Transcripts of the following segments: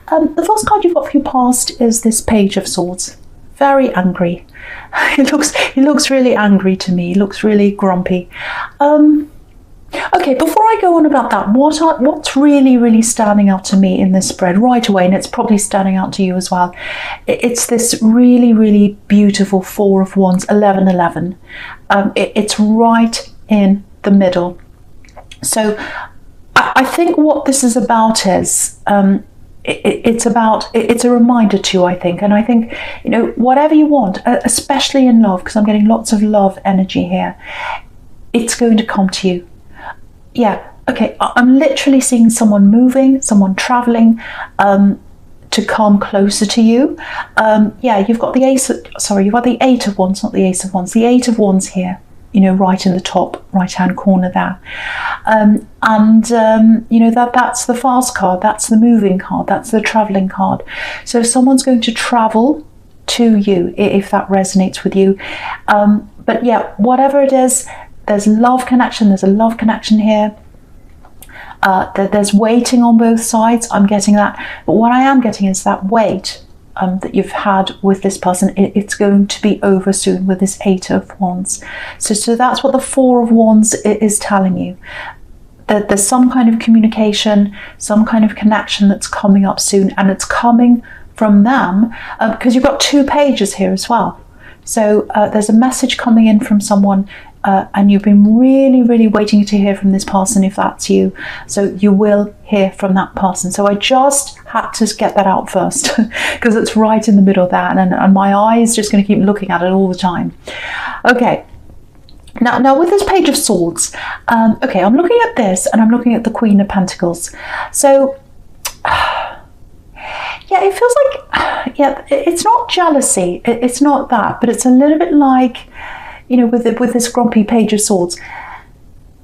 The first card you've got for your past is this Page of Swords. Very angry. He looks really angry to me. He looks really grumpy. Okay, before I go on about that, what's really standing out to me in this spread right away, and it's probably standing out to you as well, it's this really beautiful Four of Wands, 1111. It's right in the middle. So I think what this is about is it's a reminder too, I think. And I think, you know, whatever you want, especially in love, because I'm getting lots of love energy here, it's going to come to you. Yeah, okay, I'm literally seeing someone moving, someone traveling to come closer to you. Yeah, you've got the you've got the Eight of Wands, not the Ace of Wands, the Eight of Wands here, you know, right in the top right-hand corner there. You know, that's the fast card, that's the moving card, that's the traveling card. So someone's going to travel to you, if that resonates with you. But yeah, whatever it is, there's love connection, there's a love connection here. There's waiting on both sides, I'm getting that. But what I am getting is that wait that you've had with this person, it's going to be over soon with this Eight of Wands. So that's what the Four of Wands is telling you. That there's some kind of communication, some kind of connection that's coming up soon, and it's coming from them, because you've got two pages here as well. So there's a message coming in from someone, and you've been really waiting to hear from this person, if that's you. So you will hear from that person. So I just had to get that out first because it's right in the middle there, and my eye is just going to keep looking at it all the time. Okay. Now with this Page of Swords, okay, I'm looking at this and I'm looking at the Queen of Pentacles. So yeah, it feels like, yeah, it's not jealousy, it's not that, but it's a little bit like, you know, with this grumpy Page of Swords,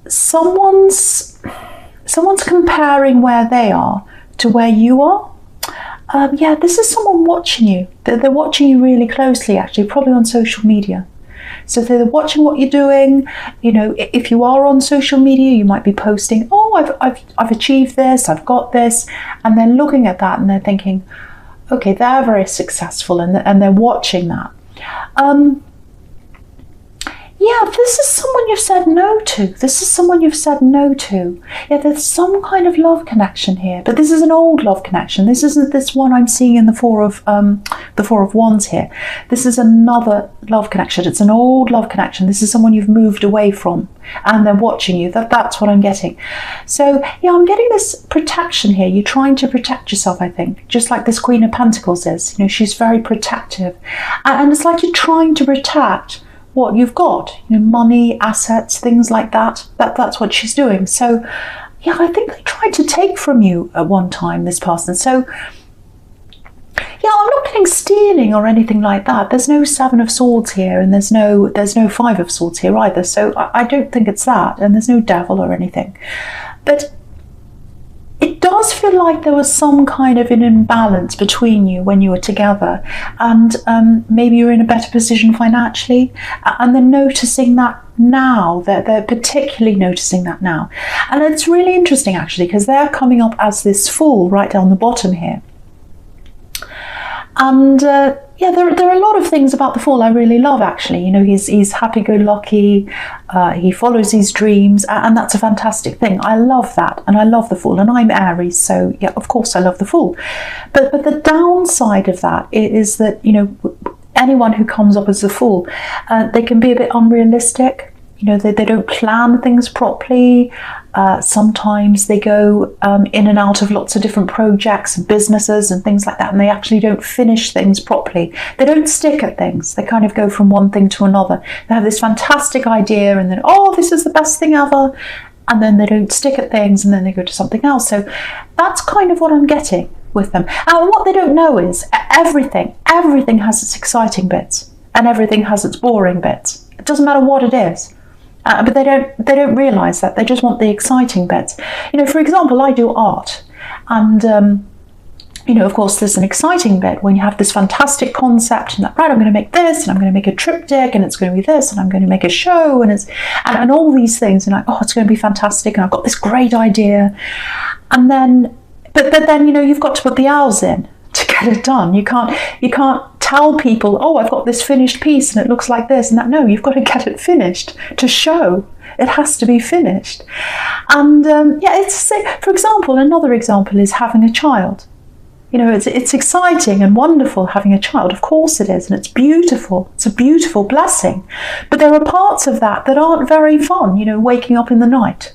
someone's comparing where they are to where you are. Yeah, this is someone watching you. They're watching you really closely, actually, probably on social media. So they're watching what you're doing. You know, if you are on social media, you might be posting, oh, I've achieved this, I've got this, and they're looking at that and they're thinking, okay, they're very successful, and they're watching that. Yeah, this is someone you've said no to. This is someone you've said no to. Yeah, there's some kind of love connection here, but this is an old love connection. This isn't this one I'm seeing in the Four of Wands here. This is another love connection. It's an old love connection. This is someone you've moved away from, and they're watching you. That's what I'm getting. So yeah, I'm getting this protection here. You're trying to protect yourself, I think, just like this Queen of Pentacles is. You know, she's very protective, and it's like you're trying to protect what you've got, you know, money, assets, things like that. That's what she's doing. So yeah, I think they tried to take from you at one time, this person. So yeah, I'm not getting stealing or anything like that. There's no Seven of Swords here, and there's no Five of Swords here either. So I don't think it's that, and there's no devil or anything. But it does feel like there was some kind of an imbalance between you when you were together, and maybe you're in a better position financially, and they're noticing that now. They're particularly noticing that now. And it's really interesting, actually, because they're coming up as this Fool right down the bottom here. And yeah, there are a lot of things about the Fool I really love, actually. You know, he's happy-go-lucky, he follows his dreams, and that's a fantastic thing. I love that, and I love the Fool, and I'm Aries, so yeah, of course I love the Fool. But the downside of that is that, you know, anyone who comes up as the Fool, they can be a bit unrealistic. You know, they don't plan things properly. Sometimes they go in and out of lots of different projects and businesses and things like that, and they actually don't finish things properly. They don't stick at things. They kind of go from one thing to another. They have this fantastic idea, and then, oh, this is the best thing ever, and then they don't stick at things, and then they go to something else. So that's kind of what I'm getting with them. And what they don't know is everything has its exciting bits, and everything has its boring bits. It doesn't matter what it is. But they don't realise that. They just want the exciting bits. You know, for example, I do art, and you know, of course, there's an exciting bit when you have this fantastic concept, and that, right, I'm going to make this, and I'm going to make a triptych, and it's going to be this, and I'm going to make a show, and all these things, and like, oh, it's going to be fantastic, and I've got this great idea, and then but then, you've got to put the hours in to get it done. You can't tell people, oh, I've got this finished piece and it looks like this and that. No, you've got to get it finished to show. It has to be finished. And for example, another example is having a child. It's exciting and wonderful having a child. Of course it is, and it's beautiful. It's a beautiful blessing. But there are parts of that aren't very fun, waking up in the night,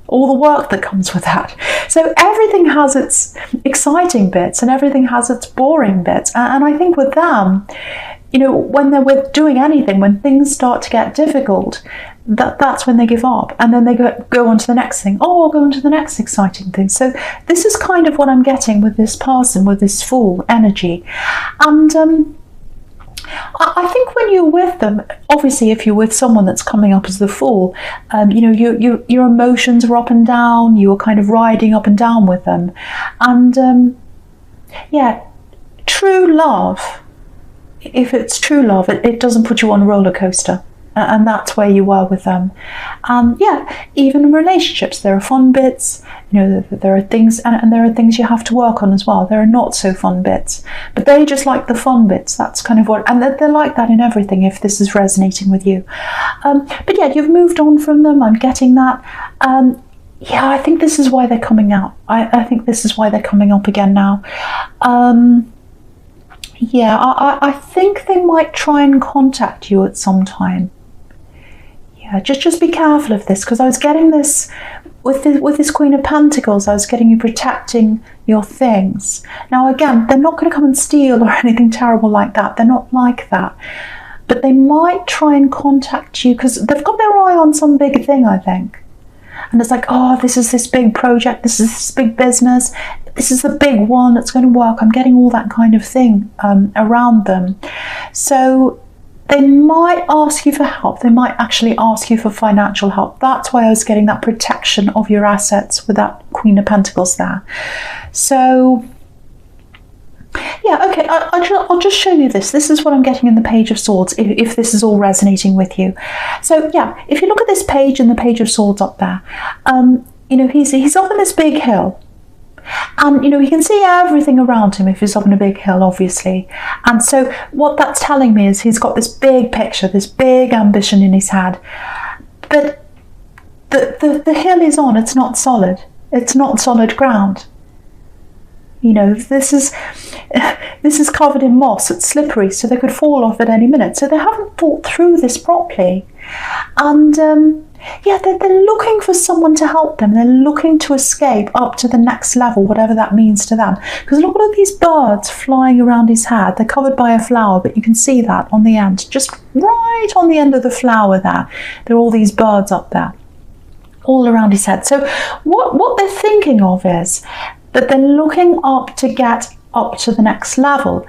all the work that comes with that. So everything has its exciting bits and everything has its boring bits. And I think with them, when they're doing anything, when things start to get difficult, that's when they give up, and then they go on to the next thing. Oh, I'll go on to the next exciting thing. So this is kind of what I'm getting with this person, with this Fool energy. And I think when you're with them, obviously if you're with someone that's coming up as the Fool, your emotions are up and down, you're kind of riding up and down with them. And true love, if it's true love, it doesn't put you on a roller coaster. And that's where you are with them. And even in relationships, there are fun bits, there are things, and there are things you have to work on as well. There are not so fun bits, but they just like the fun bits. That's kind of what, and they're like that in everything, if this is resonating with you. But you've moved on from them. I'm getting that. I think this is why they're coming out. I think this is why they're coming up again now. I think they might try and contact you at some time. Just be careful of this, because I was getting this with this Queen of Pentacles. I was getting you protecting your things. Now again, they're not going to come and steal or anything terrible like that. They're not like that. But they might try and contact you because they've got their eye on some big thing, I think. And it's like, oh, this is this big project, this is this big business, this is the big one that's going to work. I'm getting all that kind of thing around them. So they might ask you for help. They might actually ask you for financial help. That's why I was getting that protection of your assets with that Queen of Pentacles there. So okay, I'll just show you this. This is what I'm getting in the Page of Swords, if this is all resonating with you. So if you look at this page and the Page of Swords up there, he's up on this big hill. And he can see everything around him if he's up on a big hill, obviously. And so what that's telling me is he's got this big picture, this big ambition in his head. But the hill he's on, it's not solid. It's not solid ground. This is covered in moss. It's slippery, so they could fall off at any minute. So they haven't thought through this properly. And they're looking for someone to help them. They're looking to escape up to the next level, whatever that means to them. Because look at these birds flying around his head. They're covered by a flower, but you can see that on the end, just right on the end of the flower there. There are all these birds up there, all around his head. So what they're thinking of is that they're looking up to get up to the next level.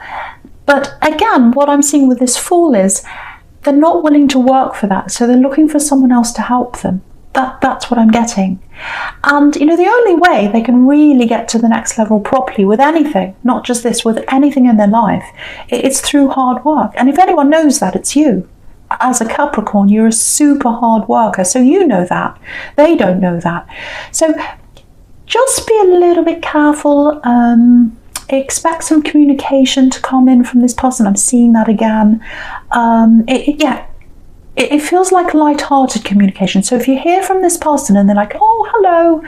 But again, what I'm seeing with this Fool is they're not willing to work for that. So they're looking for someone else to help them. That's what I'm getting. And the only way they can really get to the next level properly with anything, not just this, with anything in their life, it's through hard work. And if anyone knows that, it's you. As a Capricorn, you're a super hard worker. So you know that. They don't know that. So just be a little bit careful. Expect some communication to come in from this person. I'm seeing that again. It feels like light-hearted communication. So if you hear from this person and they're like, oh, hello,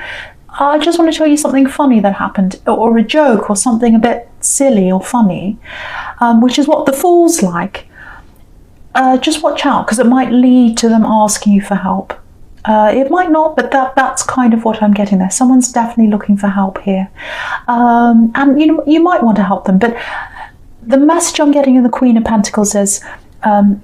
I just want to tell you something funny that happened, or a joke, or something a bit silly or funny, which is what the Fool's like, just watch out, because it might lead to them asking you for help. It might not, but that's kind of what I'm getting there. Someone's definitely looking for help here. And you might want to help them, but the message I'm getting in the Queen of Pentacles is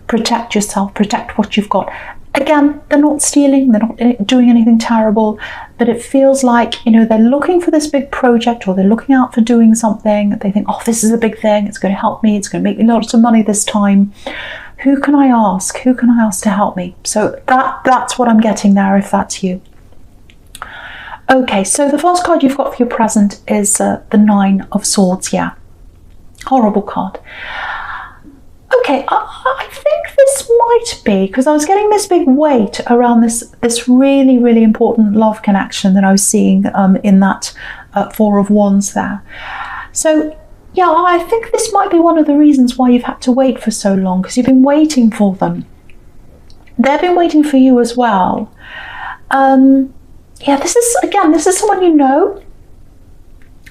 protect yourself, protect what you've got. Again, they're not stealing, they're not doing anything terrible, but it feels like, they're looking for this big project, or they're looking out for doing something. They think, oh, this is a big thing, it's going to help me, it's going to make me lots of money this time. Who can I ask? Who can I ask to help me? So that's what I'm getting there, if that's you. Okay, so the first card you've got for your present is the Nine of Swords. Yeah, horrible card. Okay, I think this might be, because I was getting this big weight around this really, really important love connection that I was seeing in that Four of Wands there. So yeah, I think this might be one of the reasons why you've had to wait for so long, because you've been waiting for them. They've been waiting for you as well. Yeah, this is someone you know.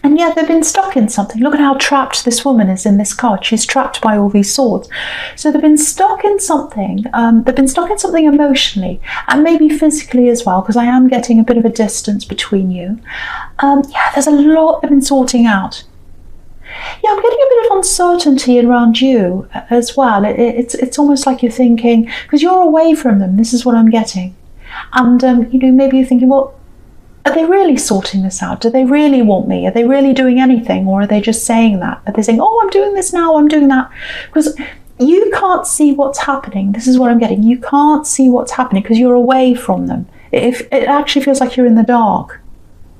And yeah, they've been stuck in something. Look at how trapped this woman is in this card. She's trapped by all these swords. So they've been stuck in something. They've been stuck in something emotionally and maybe physically as well, because I am getting a bit of a distance between you. Yeah, there's a lot they've been sorting out. Yeah, I'm getting a bit of uncertainty around you as well. It's almost like you're thinking, because you're away from them, this is what I'm getting. And, maybe you're thinking, well, are they really sorting this out? Do they really want me? Are they really doing anything? Or are they just saying that? Are they saying, oh, I'm doing this now, I'm doing that? Because you can't see what's happening. This is what I'm getting. You can't see what's happening because you're away from them. It actually feels like you're in the dark.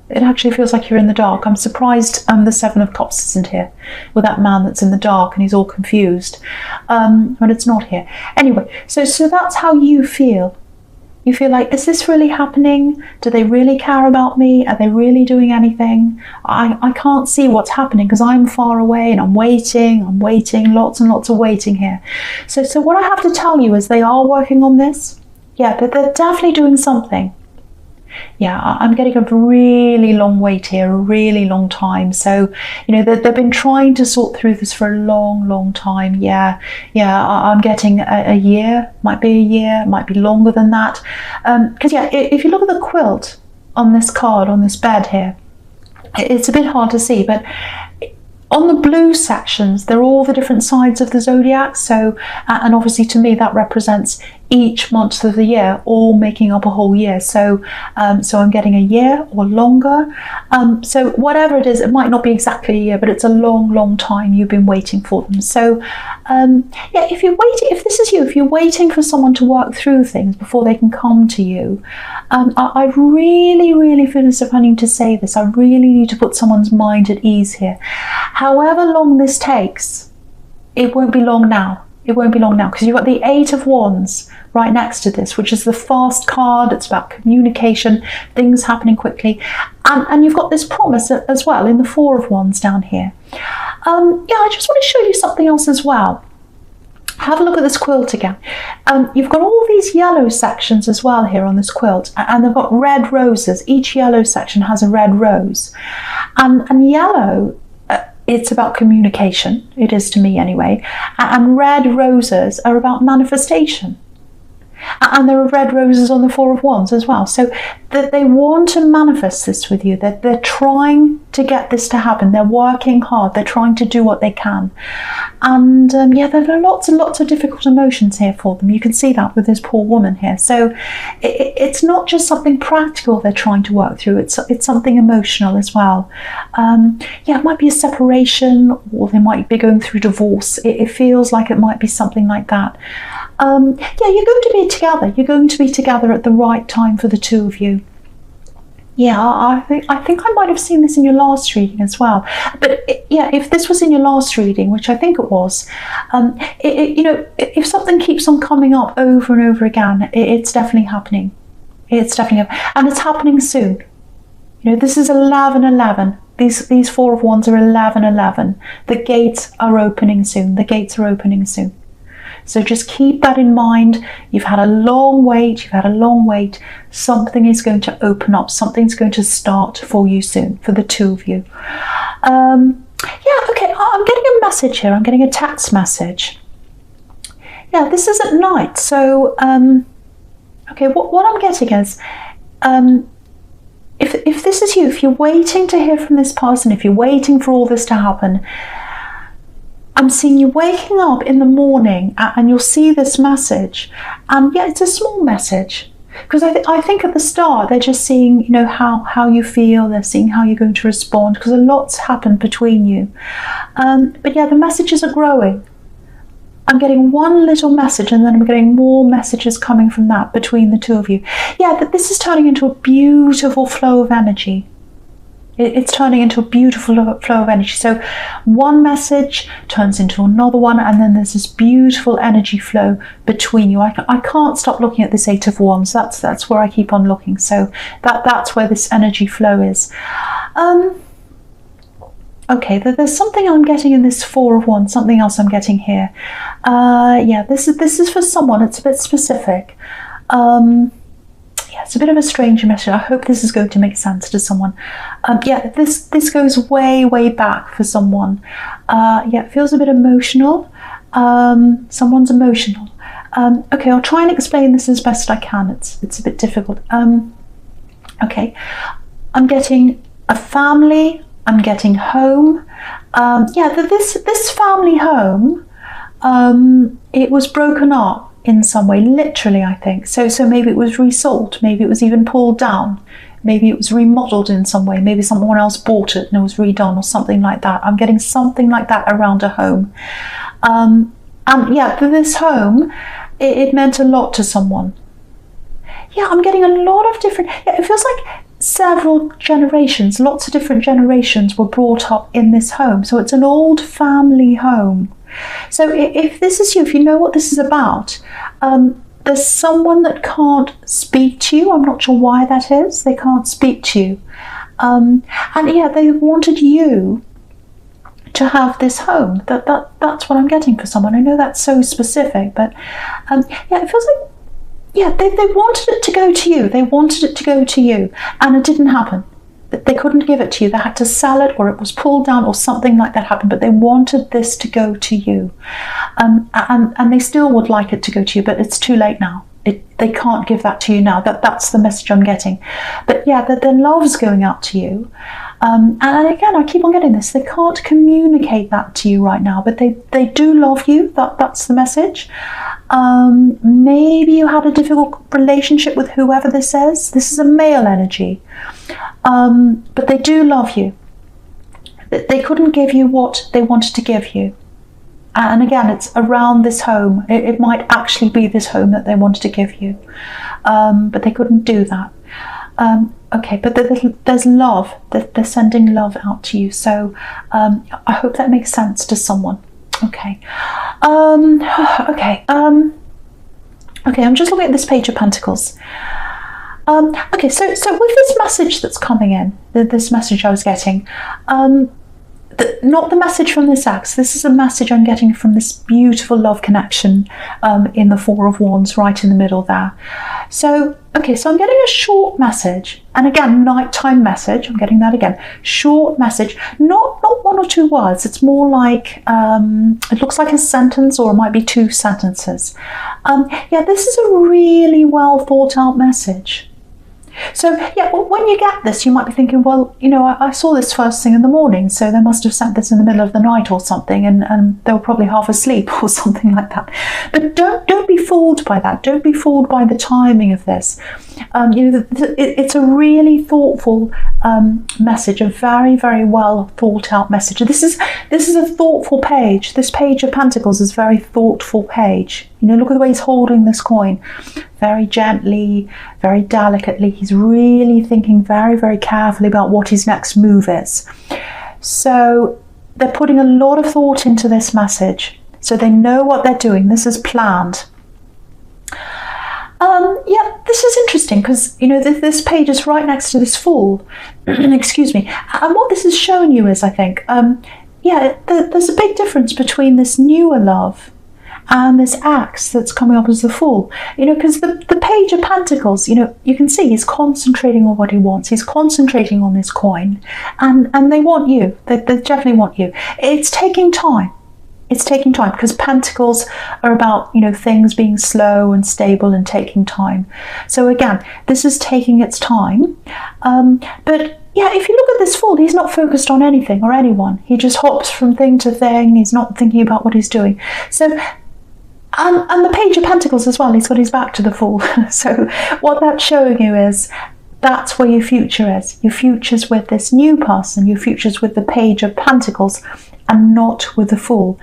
It actually feels like you're in the dark. I'm surprised the Seven of Cups isn't here with that man that's in the dark and he's all confused. But it's not here. Anyway, so that's how you feel. You feel like, is this really happening? Do they really care about me? Are they really doing anything? I can't see what's happening because I'm far away and I'm waiting, lots and lots of waiting here. So what I have to tell you is they are working on this. Yeah, they're definitely doing something. Yeah, I'm getting a really long wait here, a really long time. So, they've been trying to sort through this for a long, long time. Yeah, I'm getting a year, might be a year, might be longer than that. Because, if you look at the quilt on this card, on this bed here, it's a bit hard to see, but on the blue sections, they're all the different sides of the zodiac. So, and obviously to me, that represents each month of the year, all making up a whole year. So, so I'm getting a year or longer. So whatever it is, it might not be exactly a year, but it's a long, long time you've been waiting for them. So, yeah, if this is you, if you're waiting for someone to work through things before they can come to you, I really, really feel as if I need to say this. I really need to put someone's mind at ease here. However long this takes, it won't be long now. It won't be long now, because you've got the Eight of Wands right next to this, which is the fast card. It's about communication, things happening quickly. And you've got this promise as well in the Four of Wands down here. Yeah, I just want to show you something else as well. Have a look at this quilt again. You've got all these yellow sections as well here on this quilt, and they've got red roses. Each yellow section has a red rose. And yellow, it's about communication. It is to me anyway. And red roses are about manifestation. And there are red roses on the Four of Wands as well. So that they want to manifest this with you. They're trying to get this to happen. They're working hard. They're trying to do what they can. And yeah, there are lots and lots of difficult emotions here for them. You can see that with this poor woman here. So it's not just something practical they're trying to work through. It's something emotional as well. Yeah, it might be a separation, or they might be going through divorce. It feels like it might be something like that. Yeah, you're going to be together. You're going to be together at the right time for the two of you. Yeah, I think I might have seen this in your last reading as well. But yeah, if this was in your last reading, which I think it was, if something keeps on coming up over and over again, it's definitely happening. It's definitely happening, and it's happening soon. This is 11/11. These Four of Wands are 11/11. The gates are opening soon. The gates are opening soon. So just keep that in mind. You've had a long wait. You've had a long wait. Something is going to open up. Something's going to start for you soon, for the two of you. Yeah, okay. I'm getting a message here. I'm getting a text message. Yeah, this is at night. So, okay, what I'm getting is, if this is you, if you're waiting to hear from this person, if you're waiting for all this to happen, I'm seeing you waking up in the morning and you'll see this message. And yeah, it's a small message. Because I think at the start, they're just seeing, how you feel. They're seeing how you're going to respond, because a lot's happened between you. But yeah, the messages are growing. I'm getting one little message, and then I'm getting more messages coming from that between the two of you. Yeah, but this is turning into a beautiful flow of energy. It's turning into a beautiful flow of energy. So one message turns into another one, and then there's this beautiful energy flow between you. I can't stop looking at this Eight of Wands. That's where I keep on looking. So that's where this energy flow is. Okay, there's something I'm getting in this Four of Wands, something else I'm getting here. Yeah, this is for someone. It's a bit specific. Yeah, it's a bit of a strange message. I hope this is going to make sense to someone. Yeah, this goes way, way back for someone. Yeah, it feels a bit emotional. Someone's emotional. Okay, I'll try and explain this as best I can. It's a bit difficult. Okay, I'm getting a family. I'm getting home. Yeah, this family home, it was broken up in some way, literally, I think. So maybe it was resold, maybe it was even pulled down, maybe it was remodeled in some way, maybe someone else bought it and it was redone or something like that. I'm getting something like that around a home. And yeah, this home, it meant a lot to someone. Yeah, I'm getting a lot of different, yeah, it feels like several generations, lots of different generations were brought up in this home. So it's an old family home. So if this is you, if you know what this is about, there's someone that can't speak to you. I'm not sure why that is. They can't speak to you. And yeah, they wanted you to have this home. That's what I'm getting for someone. I know that's so specific, but yeah, it feels like, yeah, they wanted it to go to you. They wanted it to go to you, and it didn't happen. They couldn't give it to you. They had to sell it, or it was pulled down, or something like that happened. But they wanted this to go to you, and they still would like it to go to you. But it's too late now. They can't give that to you now. That's the message I'm getting. But yeah, their love's going out to you. And again, I keep on getting this. They can't communicate that to you right now, but they do love you. That's the message. Maybe you had a difficult relationship with whoever this is. This is a male energy. But they do love you. They couldn't give you what they wanted to give you. And again, it's around this home. It might actually be this home that they wanted to give you. But they couldn't do that. Okay, but there's love. They're sending love out to you. So I hope that makes sense to someone. Okay. Okay. Okay, I'm just looking at this Page of Pentacles. Okay, so with this message that's coming in, this message I was getting, not the message from this ex. This is a message I'm getting from this beautiful love connection in the Four of Wands, right in the middle there. So, okay, so I'm getting a short message, and again, nighttime message. I'm getting that again. Short message, not one or two words. It's more like, it looks like a sentence, or it might be two sentences. Yeah, this is a really well thought out message. So yeah, well, when you get this, you might be thinking, well, you know, I saw this first thing in the morning, so they must have sent this in the middle of the night or something, and they were probably half asleep or something like that. But don't be fooled by that. Don't be fooled by the timing of this. You know, it's a really thoughtful message, a very, very well thought out message. This is a thoughtful page. This Page of Pentacles is a very thoughtful page. You know, look at the way he's holding this coin. Very gently, very delicately. He's really thinking very, very carefully about what his next move is. So they're putting a lot of thought into this message. So they know what they're doing. This is planned. Yeah, this is interesting because, you know, this page is right next to this Fool. Excuse me. And what this is showing you is, I think, yeah, there's a big difference between this newer love and this axe that's coming up as the Fool. You know, because the Page of Pentacles, you know, you can see he's concentrating on what he wants. He's concentrating on this coin, and they want you. They definitely want you. It's taking time. It's taking time because Pentacles are about, you know, things being slow and stable and taking time. So again, this is taking its time. But yeah, if you look at this Fool, he's not focused on anything or anyone. He just hops from thing to thing. He's not thinking about what he's doing. So, and the Page of Pentacles as well, he's got his back to the Fool. So what that's showing you is that's where your future is. Your future's with this new person. Your future's with the Page of Pentacles and not with the Fool.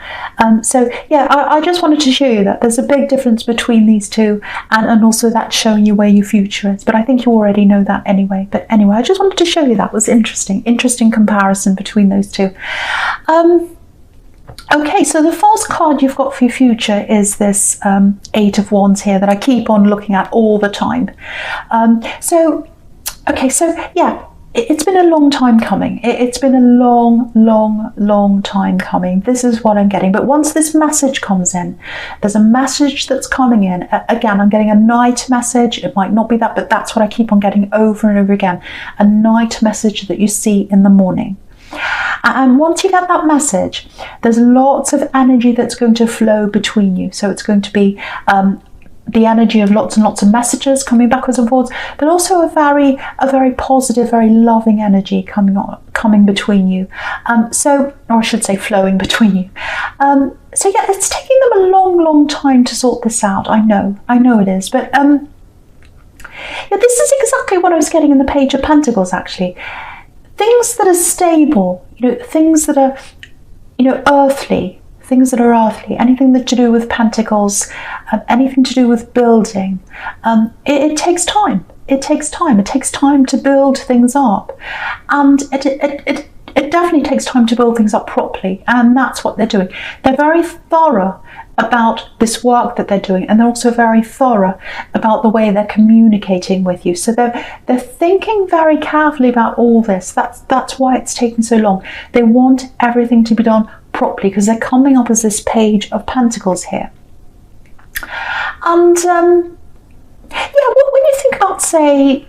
So yeah, I just wanted to show you that there's a big difference between these two, and also that's showing you where your future is. But I think you already know that anyway. But anyway, I just wanted to show you that. It was interesting comparison between those two. Okay, so the false card you've got for your future is this Eight of Wands here that I keep on looking at all the time. So, okay, so yeah, it's been a long time coming. It's been a long time coming. This is what I'm getting. But once this message comes in, there's a message that's coming in. Again, I'm getting a night message. It might not be that, but that's what I keep on getting over and over again. A night message that you see in the morning. And once you get that message, there's lots of energy that's going to flow between you. So it's going to be the energy of lots and lots of messages coming backwards and forwards, but also a very positive, very loving energy coming between you. Or I should say flowing between you. So yeah, it's taking them a long time to sort this out. I know it is, but yeah, this is exactly what I was getting in the Page of Pentacles, actually. Things that are stable, things that are, earthly, things that are earthly, anything that to do with pentacles, anything to do with building, it takes time. It takes time. It takes time to build things up, and it definitely takes time to build things up properly, and that's what they're doing. They're very thorough about this work that they're doing, and they're also very thorough about the way they're communicating with you. So they're thinking very carefully about all this. That's why it's taking so long. They want everything to be done properly because they're coming up as this Page of Pentacles here. And when you think about say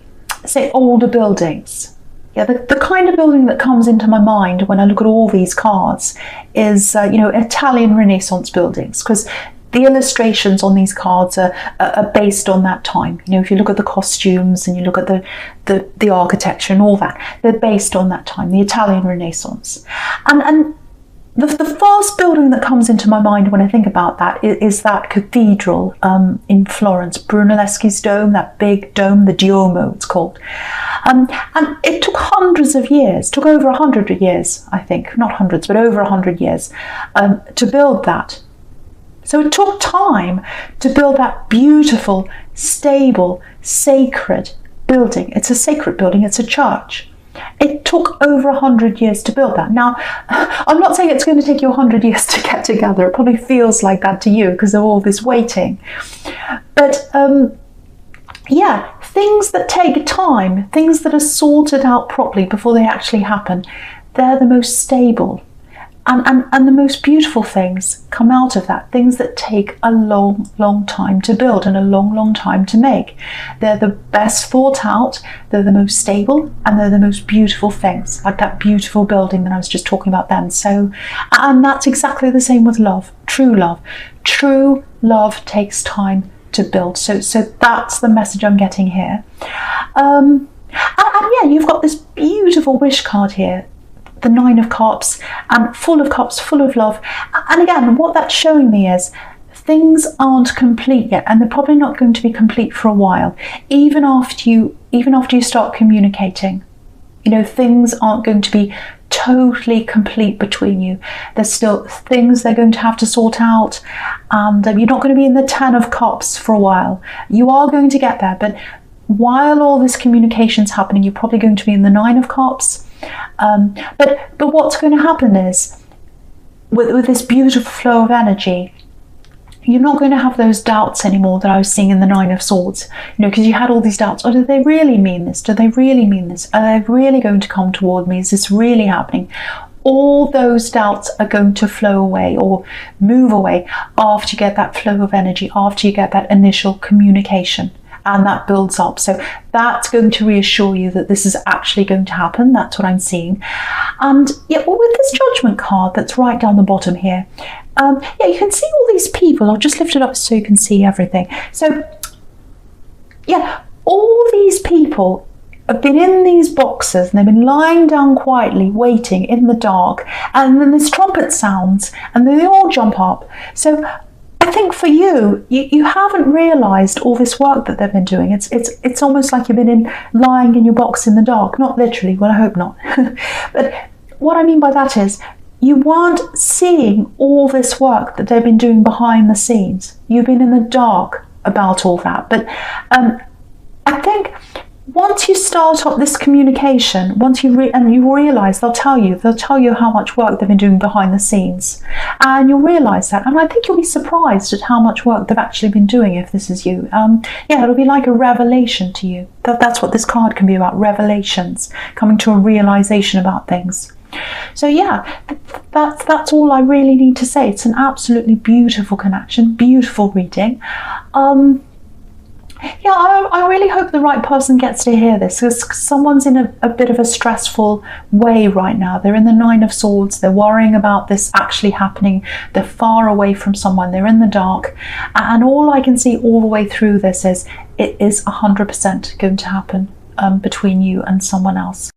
older buildings, yeah, the kind of building that comes into my mind when I look at all these cards is, Italian Renaissance buildings, because the illustrations on these cards are based on that time. If you look at the costumes and you look at the architecture and all that, they're based on that time, the Italian Renaissance. And the first building that comes into my mind when I think about that is that cathedral in Florence, Brunelleschi's dome, that big dome, the Duomo it's called. And it took hundreds of years, took over 100 years, I think, not hundreds, but over 100 years to build that. So it took time to build that beautiful, stable, sacred building. It's a sacred building, it's a church. It took over 100 years to build that. Now, I'm not saying it's going to take you 100 years to get together. It probably feels like that to you because of all this waiting. But yeah, things that take time, things that are sorted out properly before they actually happen, they're the most stable. And the most beautiful things come out of that, things that take a long time to build and a long time to make. They're the best thought out, they're the most stable, and they're the most beautiful things, like that beautiful building that I was just talking about then. So, and that's exactly the same with love, true love. True love takes time to build. So that's the message I'm getting here. And yeah, you've got this beautiful wish card here, the Nine of Cups, and full of love. And again, what that's showing me is things aren't complete yet, and they're probably not going to be complete for a while. Even after you start communicating, things aren't going to be totally complete between you. There's still things they're going to have to sort out, and you're not going to be in the Ten of Cups for a while. You are going to get there, but while all this communication's happening, you're probably going to be in the Nine of Cups. But what's going to happen is, with this beautiful flow of energy, you're not going to have those doubts anymore that I was seeing in the Nine of Swords. Because you had all these doubts. Oh, do they really mean this? Do they really mean this? Are they really going to come toward me? Is this really happening? All those doubts are going to flow away or move away after you get that flow of energy, after you get that initial communication. And that builds up. So that's going to reassure you that this is actually going to happen. That's what I'm seeing. And yeah, well, with this Judgment card that's right down the bottom here, yeah, you can see all these people. I'll just lift it up so you can see everything. So yeah, all these people have been in these boxes and they've been lying down quietly waiting in the dark, and then this trumpet sounds and they all jump up. So I think for you haven't realised all this work that they've been doing. It's almost like you've been lying in your box in the dark. Not literally, well, I hope not. But what I mean by that is you weren't seeing all this work that they've been doing behind the scenes. You've been in the dark about all that. But I think once you start up this communication, once you realise, they'll tell you how much work they've been doing behind the scenes, and you'll realize that, and I think you'll be surprised at how much work they've actually been doing if this is you. Yeah, it'll be like a revelation to you. That's what this card can be about, revelations, coming to a realization about things. So yeah, that's all I really need to say. It's an absolutely beautiful connection, beautiful reading. Yeah, I really hope the right person gets to hear this, because someone's in a bit of a stressful way right now. They're in the Nine of Swords. They're worrying about this actually happening. They're far away from someone. They're in the dark. And all I can see all the way through this is it is 100% going to happen between you and someone else.